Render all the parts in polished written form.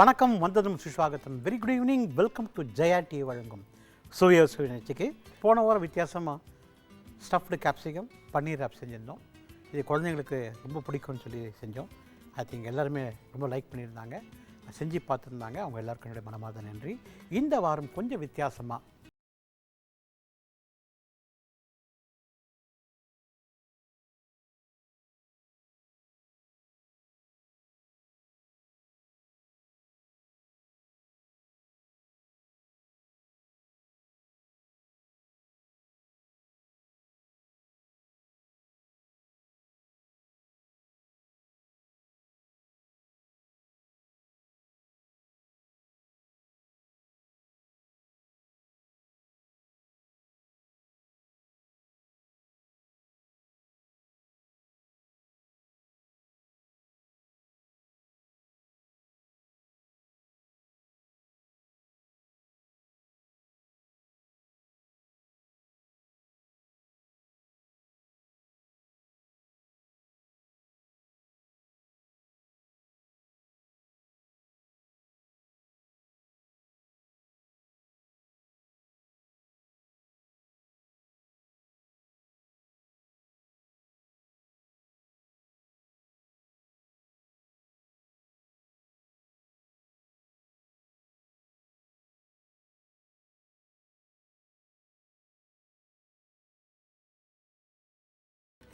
வணக்கம், வந்ததும் சுஸ்வாகத்தம். Very good evening. Welcome to Jaya T வழங்கும் சுய நிகழ்ச்சிக்கு. போன வாரம் வித்தியாசமாக ஸ்டஃப்டு கேப்சிகம் பன்னீர் ராப் செஞ்சுருந்தோம். இது குழந்தைங்களுக்கு ரொம்ப பிடிக்கும்னு சொல்லி செஞ்சோம். ஐ திங்க் எல்லாருமே ரொம்ப லைக் பண்ணியிருந்தாங்க, செஞ்சு பார்த்துருந்தாங்க. அவங்க எல்லாருக்கும் என்னுடைய மனமார்ந்த நன்றி. இந்த வாரம் கொஞ்சம் வித்தியாசமாக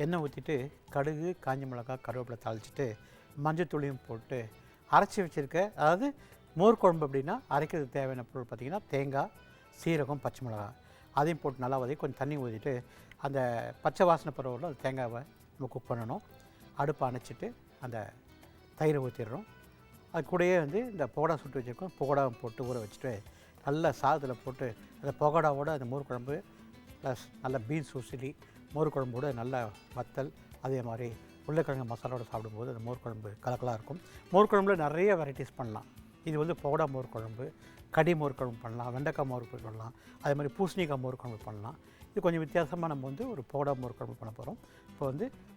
எண்ணெய் ஊற்றிட்டு கடுகு, காஞ்ச மிளகாய், கருவேப்பிலை தாளிச்சிட்டு மஞ்சத்தூளியும் போட்டு அரைச்சி வச்சுருக்க, அதாவது மோர் குழம்பு அப்படின்னா அரைக்கிறதுக்கு தேவையான பொருள் பார்த்திங்கன்னா தேங்காய், சீரகம், பச்சை மிளகாய் அதையும் போட்டு நல்லா வதக்கி கொஞ்சம் தண்ணி ஊற்றிட்டு அந்த பச்சை வாசனை பருவத்தில் அந்த தேங்காவை நம்ம குக் பண்ணணும். அடுப்பை அணைச்சிட்டு அந்த தயிரை ஊற்றிடுறோம். அது கூடயே இந்த பகோடா சுட்டு வச்சுருக்கோம். பகோடாவை போட்டு ஊற வச்சுட்டு நல்லா சாதத்தில் போட்டு அந்த பகோடாவோட அந்த மோர் குழம்பு ப்ளஸ் நல்ல பீன்ஸ் உசிலி மோர் குழம்போடு நல்ல வத்தல், அதே மாதிரி உருளைக்கிழங்கு மசாலாவோடு சாப்பிடும்போது அந்த மோர் குழம்பு கலக்கலாக இருக்கும். மோர் குழம்புல நிறைய வெரைட்டிஸ் பண்ணலாம். இது பகோடா மோர் குழம்பு, கடி மோர் குழம்பு பண்ணலாம், வெண்டைக்காய் மோர் குழம்பு பண்ணலாம், அதே மாதிரி பூசணிக்காய் மோர் குழம்பு பண்ணலாம். இது கொஞ்சம் வித்தியாசமாக நம்ம ஒரு பகோடா மோர் குழம்பு பண்ண போகிறோம். இப்போ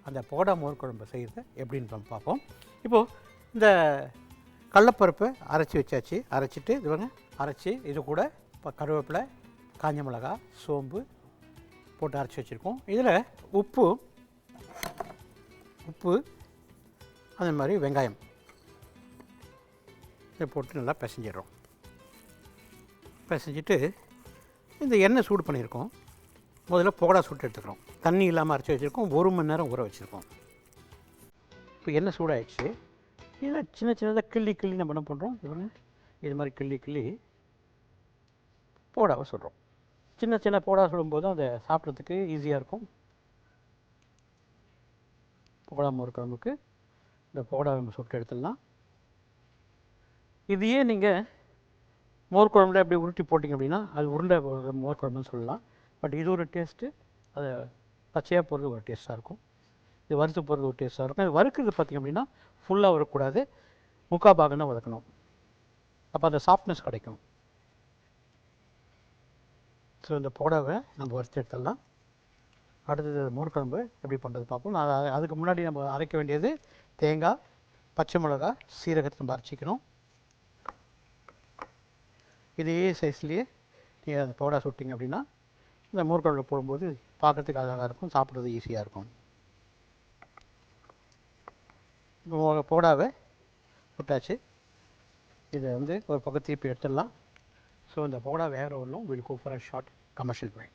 அந்த பகோடா மோர் குழம்பு செய்கிறது எப்படின்னு நம்ம பார்ப்போம். இப்போது இந்த கடலப்பருப்பை அரைச்சி வச்சாச்சு. அரைச்சிட்டு அரைச்சி இது கூட இப்போ கருவேப்பிலை, காஞ்ச மிளகாய், சோம்பு போட்டு அரைச்சி வச்சுருக்கோம். இதில் உப்பு அதே மாதிரி வெங்காயம் இதை போட்டு நல்லா பிசைஞ்சிடுறோம். பிசைஞ்சிட்டு இந்த எண்ணெய் சூடு பண்ணியிருக்கோம். முதல்ல பகோடா சுட்டு எடுத்துக்கிறோம். தண்ணி இல்லாமல் அரைச்சி வச்சுருக்கோம். 1 மணி நேரம் ஊற வச்சுருக்கோம். இப்போ எண்ணெய் சூடாகிடுச்சு. இதில் சின்ன சின்னதாக கிள்ளி நம்ம என்ன பண்ணுறோம், இது மாதிரி கிள்ளி பகோடாவை சுடுறோம். சின்ன பகோடா சுடும்போது அதை சாப்பிட்றதுக்கு ஈஸியாக இருக்கும். பகோடா மோர் குழம்புக்கு இந்த பகோடாவை நம்ம சுட்டு எடுத்துடலாம். இதையே நீங்கள் மோர் குழம்புல எப்படி உருட்டி போட்டிங்க அப்படின்னா அது உருண்டை மோர் குழம்புன்னு சொல்லலாம். பட் இது ஒரு டேஸ்ட்டு, அதை பச்சையாக போடுறது ஒரு டேஸ்ட்டாக இருக்கும். இது வறுத்து போடுறது ஒரு டேஸ்ட்டாக இருக்கும். இது வறுக்கிறது பார்த்திங்க அப்படின்னா ஃபுல்லாக வரக்கூடாது, முக்கால் பாகம் தான் வதக்கணும். அப்போ அந்த சாஃப்ட்னஸ் கிடைக்கும். ஸோ இந்த பகோடாவை நம்ம வறுத்து எடுத்துடலாம். அடுத்தது மோர் குழம்பு எப்படி பண்ணுறது பார்ப்போம். அதுக்கு முன்னாடி நம்ம அரைக்க வேண்டியது தேங்காய், பச்சை மிளகாய், சீரகத்தை நம்ம அரைச்சிக்கணும். இதே சைஸ்லேயே நீங்கள் அந்த பகோடா சுட்டிங்க அப்படின்னா இந்த மோர் குழம்பு போடும்போது பார்க்குறதுக்கு அழகாக இருக்கும், சாப்பிட்றது ஈஸியாக இருக்கும். இப்போ பகோடாவை சுட்டாச்சு. இதை ஒரு பக்கம் திருப்பி எடுத்துடலாம். ஸோ இந்த பகோடா வேறு வரலும் will go for a short commercial break.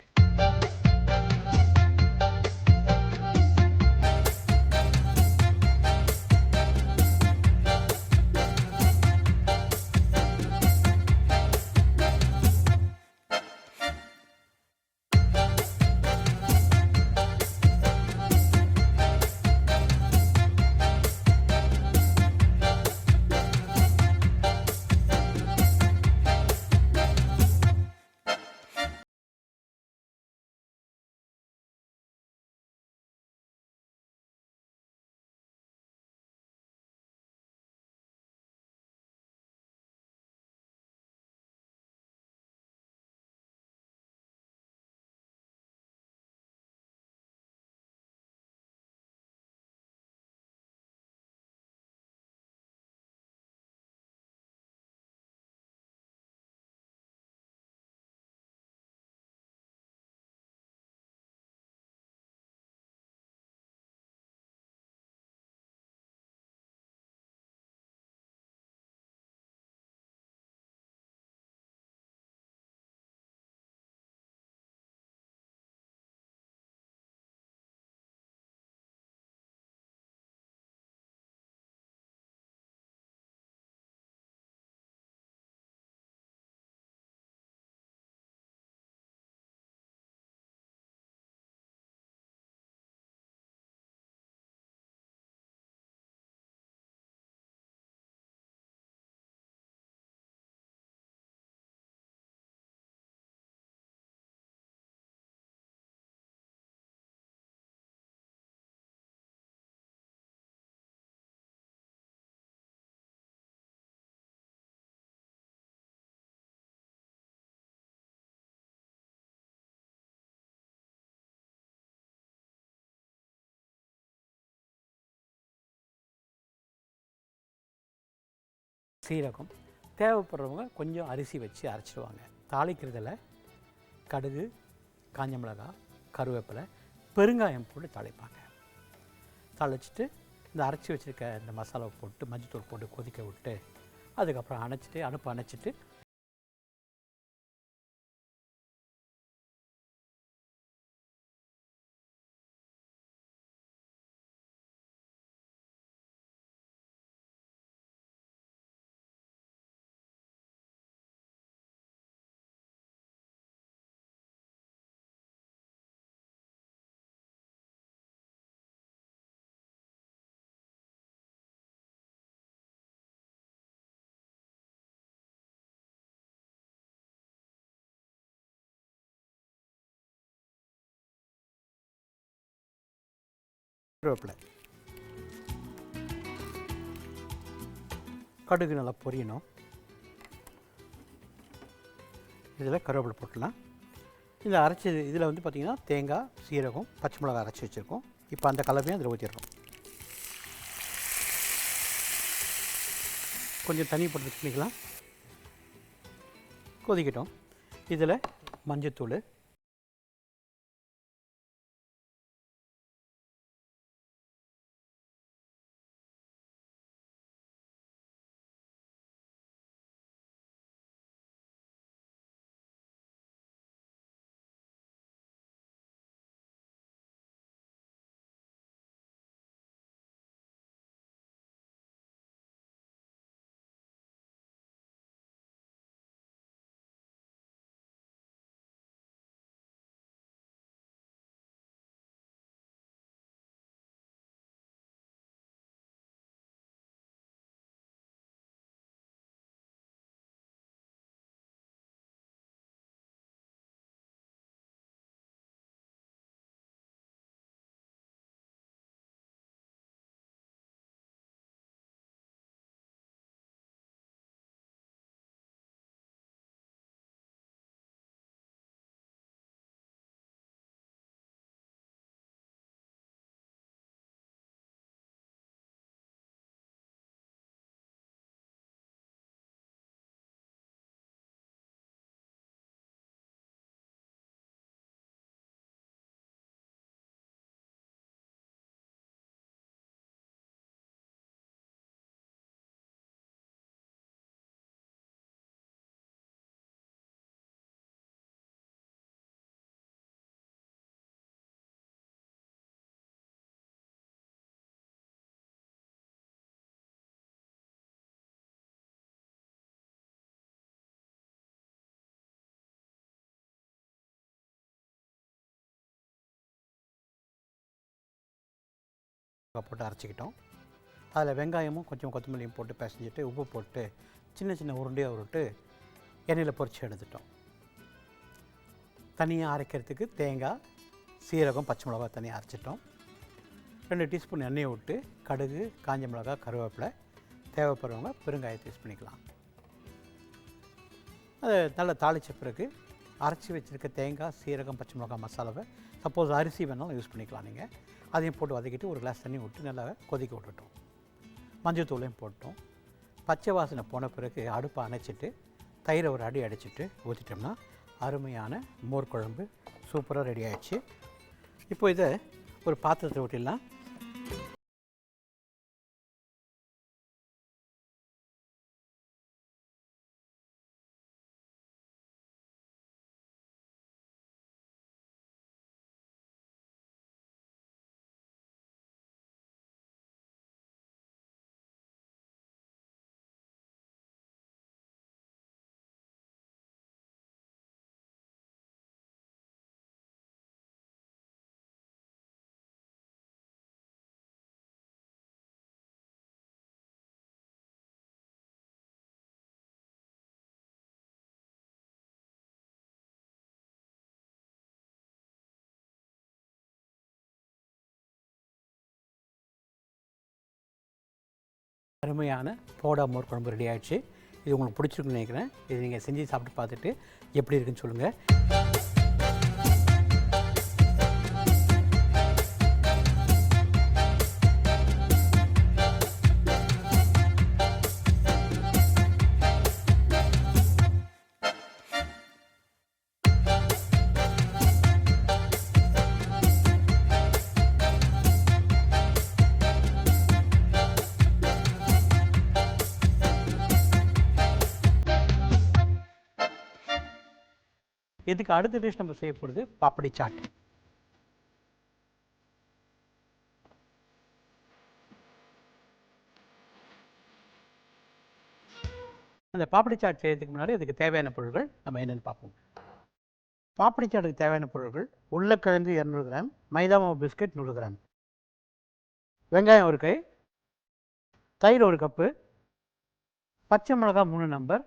சீரகம், தேவைப்படுறவங்க கொஞ்சம் அரிசி வச்சு அரைச்சிடுவாங்க. தாளிக்கிறதுல கடுகு, காஞ்ச மிளகாய், கருவேப்பிலை, பெருங்காயம் போட்டு தாளிப்பாங்க. தாளிச்சிட்டு இந்த அரைச்சி வச்சுருக்க இந்த மசாலாவை போட்டு மஞ்சத்தூள் போட்டு கொதிக்க விட்டு அதுக்கப்புறம் அடுப்பை அணைச்சிட்டு கருவேப்பிலை, கடுகு நல்லா பொரியணும். இதில் கருவேப்பிலை போட்டுடலாம். இந்த அரைச்சி இதில் வந்து பார்த்திங்கன்னா தேங்காய், சீரகம், பச்சை மிளகாய் அரைச்சி வச்சுருக்கோம். இப்போ அந்த கலவையும் அதில் ஊற்றிடுறோம். கொஞ்சம் தண்ணி போட்டு மிக்ஸ் பண்ணிக்கலாம். கொதிக்கட்டும். இதில் மஞ்சத்தூள், போட்டு அரைச்சிக்கிட்டோம். அதில் வெங்காயமும் கொஞ்சம் கொத்தமல்லியும் போட்டு பிசைஞ்சிட்டு உப்பு போட்டு சின்ன சின்ன உருண்டையாக உருட்டு எண்ணெயில் பொரித்து எடுத்துட்டோம். தனியாக அரைக்கிறதுக்கு தேங்காய், சீரகம், பச்சை மிளகாய் தனியாக அரைச்சிட்டோம். 2 டீஸ்பூன் எண்ணெயை விட்டு கடுகு, காஞ்ச மிளகாய், கருவேப்பிலை, தேவைப்படுறவங்க பெருங்காயத்தை யூஸ் பண்ணிக்கலாம். அதை நல்லா தாளித்த பிறகு அரைச்சி வச்சுருக்க தேங்காய், சீரகம், பச்சை மிளகாய் மசாலாவை சப்போஸ் அரிசி வேணாலும் யூஸ் பண்ணிக்கலாம். நீங்கள் அதையும் போட்டு வதக்கிட்டு ஒரு கிளாஸ் தண்ணி விட்டு நல்லா கொதிக்க விட்டுட்டோம். மஞ்சள் தூளையும் போட்டோம். பச்சை வாசனை போன பிறகு அடுப்பை அணைச்சிட்டு தயிரை ஒரு அடி அடிச்சுட்டு ஊற்றிட்டோம்னா அருமையான மோர் குழம்பு சூப்பராக ரெடி ஆகிடுச்சு. இப்போ இதை ஒரு பாத்திரத்தை ஊற்றிடலாம். அருமையான போடா மோர் குழம்பு ரெடி ஆகிடுச்சு. இது உங்களுக்கு பிடிச்சிருக்குன்னு நினைக்கிறேன். இது நீங்கள் செஞ்சு சாப்பிட்டு பார்த்துட்டு எப்படி இருக்குன்னு சொல்லுங்கள். இதுக்கு அடுத்த டிஷ் நம்ம செய்ய போகிறது பாப்படி சாட். அந்த பாப்படி சாட் செய்யறதுக்கு முன்னாடி அதுக்கு தேவையான பொருட்கள் நம்ம என்னென்னு பார்ப்போம். பாப்படி சாட்டுக்கு தேவையான பொருட்கள் உருளைக்கிழங்கு 200 கிராம், மைதா மாவு பிஸ்கட் 100 கிராம், வெங்காயம் 1 கை, தயிர் 1 கப்பு, பச்சை மிளகாய் 3 நம்பர்,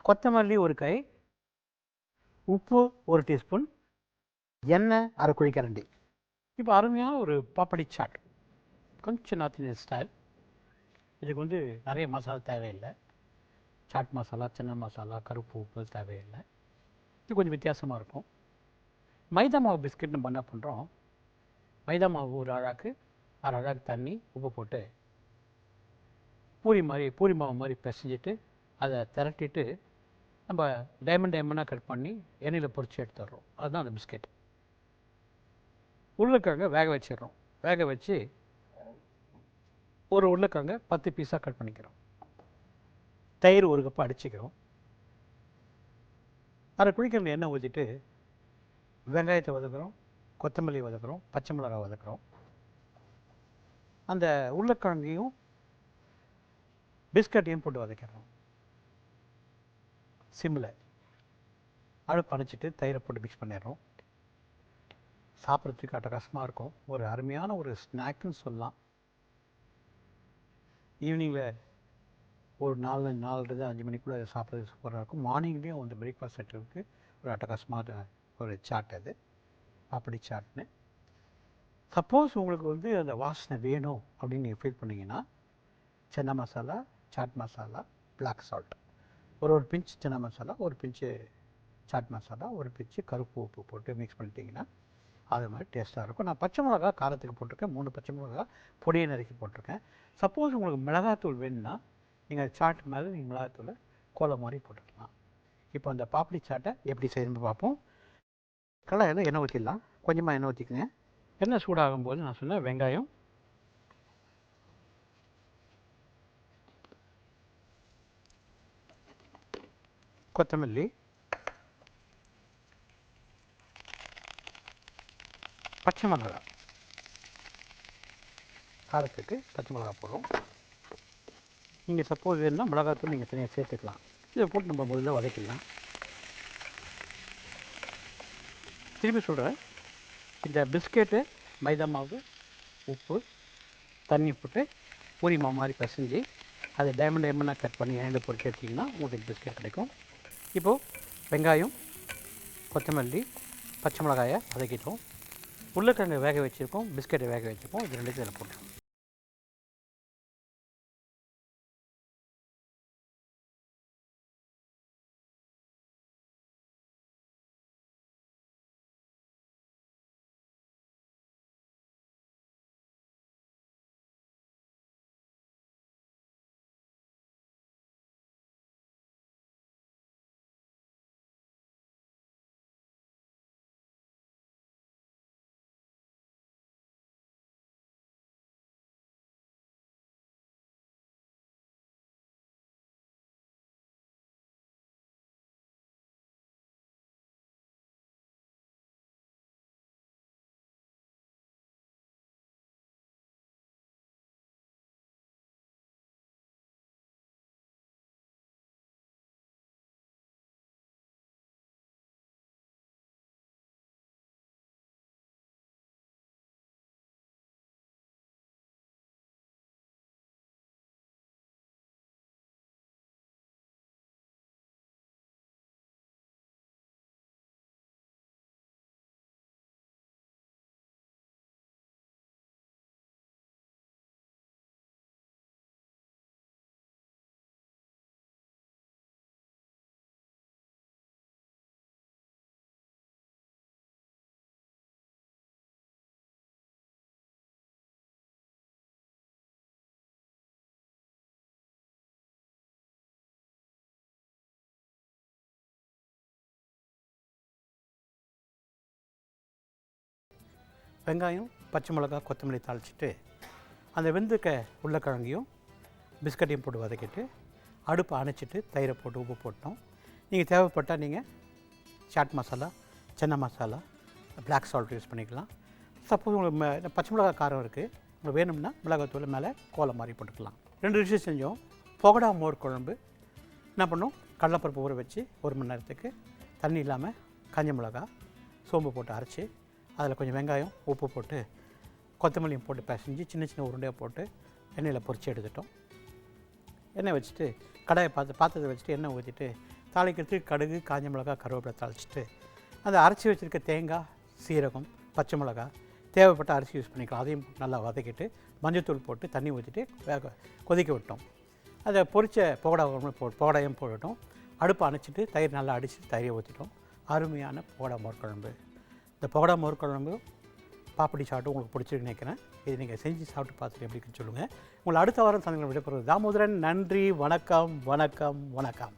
கொத்தமல்லி 1 கை, உப்பு 1 டீஸ்பூன், எண்ணெய் 1/2 குழிக்கரண்டி. இப்போ அருமையான ஒரு பாப்படி சாட், கொஞ்சம் நார்த் இந்தியன் ஸ்டைல். இதுக்கு வந்து நிறைய மசாலா தேவையில்லை. சாட் மசாலா, சின்ன மசாலா, கருப்பு உப்பு தேவையில்லை. இது கொஞ்சம் வித்தியாசமாக இருக்கும். மைதா மாவு பிஸ்கட் நம்ம என்ன பண்ணுறோம், மைதா மாவு ஒரு அழாக்கு 1/2 அழாக்கு தண்ணி உப்பு போட்டு பூரி மாவு மாதிரி பிசைஞ்சிட்டு அதை திரட்டிட்டு நம்ம டைமண்டாக கட் பண்ணி எண்ணெயில் பொரிச்சு எடுத்துடுறோம். அதுதான் அந்த பிஸ்கெட். உருளைக்கிழங்கை வேக வச்சிடுறோம். வேக வச்சு ஒரு உருளைக்கிழங்கை 10 பீஸாக கட் பண்ணிக்கிறோம். தயிர் 1 கப்பு அடிச்சுக்கிறோம். 1/2 குழிக்கரண்டி எண்ணெய் ஊற்றிட்டு வெங்காயத்தை வதக்குறோம், கொத்தமல்லி வதக்குறோம், பச்சை மிளகாய் வதக்குறோம். அந்த உருளைக்கிழங்கையும் பிஸ்கட்டையும் போட்டு வதக்கிடுறோம். சிம்மில் அடுப்பு அணைச்சிட்டு தயிரை போட்டு மிக்ஸ் பண்ணிடுறோம். சாப்பிட்றதுக்கு அட்டகாசமாக இருக்கும். ஒரு அருமையான ஒரு ஸ்நாக்குன்னு சொல்லலாம். ஈவினிங்கில் ஒரு 4:30 மணிக்குள்ளே சாப்பிட்றது சூப்பராக இருக்கும். மார்னிங்லேயும் வந்து பிரேக்ஃபாஸ்ட் செட்டுக்கு ஒரு அட்டகாசமான ஒரு சாட் அது, பாப்படி சாட்னு. சப்போஸ் உங்களுக்கு வந்து அந்த வாசனை வேணும் அப்படின்னு நீங்கள் ஃபீல் பண்ணிங்கன்னா சின்ன மசாலா, சாட் மசாலா, பிளாக் சால்ட், ஒரு பிஞ்சு சின்ன மசாலா, ஒரு பிஞ்சு சாட் மசாலா, ஒரு பிஞ்சு கருப்பு உப்பு போட்டு மிக்ஸ் பண்ணிட்டீங்கன்னா அது மாதிரி டேஸ்ட்டாக இருக்கும். நான் பச்சை மிளகா காரத்துக்கு போட்டிருக்கேன். 3 பச்சை மிளகா பொடியை நறுக்கி போட்டிருக்கேன். சப்போஸ் உங்களுக்கு மிளகாத்தூள் வேணும்னா நீங்கள் சாட் மேலே நீங்கள் மிளகாத்தூளை கோலை மாதிரி போட்டுக்கலாம். இப்போ அந்த பாப்படி சாட்டை எப்படி செய்யணும்னு பார்ப்போம். கடாயில் எண்ணெய் ஊற்றிடலாம். கொஞ்சமாக எண்ணெய் ஊற்றிக்கங்க. எண்ணெய் சூடாகும்போது நான் சொன்னேன் வெங்காயம், கொத்தமல்லி, பச்சை மிளகாய், காரத்துக்கு பச்சை மிளகாய் போடுறோம். நீங்கள் சப்போஸ் வேணும்னா மிளகாத்தூள் நீங்கள் தனியாக சேர்த்துக்கலாம். இதை போட்டு நம்ம முதல்ல வதக்கிடலாம். திரும்பி சொல்கிறேன், இந்த பிஸ்கெட்டு, மைதா மாவு, உப்பு, தண்ணி போட்டு பூரி மாவு மாதிரி பிசைஞ்சு அதை டைமண்டாக கட் பண்ணி எண்ணெயில் பொரிச்சு எடுத்திங்கன்னா உங்களுக்கு பிஸ்கெட் கிடைக்கும். இப்போது வெங்காயம், கொத்தமல்லி, பச்சை மிளகாயை வதக்கிட்டோம். உருளைக்கிழங்கை வேக வச்சுருக்கோம், பிஸ்கெட்டை வேக வச்சுருக்கோம். இது ரெண்டுத்தையும் இதில் போட்டுருவோம். வெங்காயம், பச்சை மிளகா, கொத்தமல்லி தாளிச்சிட்டு அந்த வெந்துக்க உருளைக்கிழங்கையும் பிஸ்கட்டையும் போட்டு வதக்கிட்டு அடுப்பை அணைச்சிட்டு தயிரை போட்டு உப்பு போட்டோம். நீங்கள் தேவைப்பட்டால் நீங்கள் chaat masala, chana masala, black salt use பண்ணிக்கலாம். சப்போஸ் உங்களுக்கு பச்சை மிளகா காரம் இருக்குது, உங்களுக்கு வேணும்னா மிளகாத்தூள் மேலே கோலம் மாதிரி போட்டுக்கலாம். 2 டிஷ்ஷு செஞ்சோம். பகோடா மோர் குழம்பு என்ன பண்ணோம், கடலைப்பருப்பு ஊற வச்சு 1 மணி நேரத்துக்கு தண்ணி இல்லாமல் காஞ்ச மிளகா, சோம்பு போட்டு அரைச்சி அதில் கொஞ்சம் வெங்காயம், உப்பு போட்டு கொத்தமல்லியும் போட்டு பிசைஞ்சு சின்ன சின்ன உருண்டையாக போட்டு எண்ணெயில் பொரிச்சு எடுத்துட்டோம். எண்ணெய் வச்சுட்டு கடாயை பாத்திரத்தை வச்சுட்டு எண்ணெய் ஊற்றிட்டு தாளிக்கிறதுக்கு கடுகு, காஞ்ச மிளகா, கருவேப்பிலை தாளிச்சிட்டு அந்த அரைச்சி வச்சுருக்க தேங்காய், சீரகம், பச்சை மிளகா, தேவைப்பட்ட அரிசி யூஸ் பண்ணிக்கலாம். அதையும் நல்லா வதக்கிட்டு மஞ்சத்தூள் போட்டு தண்ணி ஊற்றிட்டு கொதிக்க விட்டோம். அதை பொரித்த பகோடாயும் போட்டுட்டோம். அடுப்பை அணைச்சிட்டு தயிர் நல்லா அடித்து தயிரை ஊற்றிட்டோம். அருமையான பகோடா மோர் குழம்பு. இந்த பகோடா மோர் குழம்பு பாப்படி சாப்பிட்டு உங்களுக்கு பிடிச்சிருக்குன்னு நினைக்கிறேன். இது நீங்கள் செஞ்சு சாப்பிட்டு பார்த்துட்டு எப்படின்னு சொல்லுங்கள். உங்களை அடுத்த வாரம் சந்திக்கிற விடைபெறுவது தாமோதரன். நன்றி, வணக்கம், வணக்கம், வணக்கம்.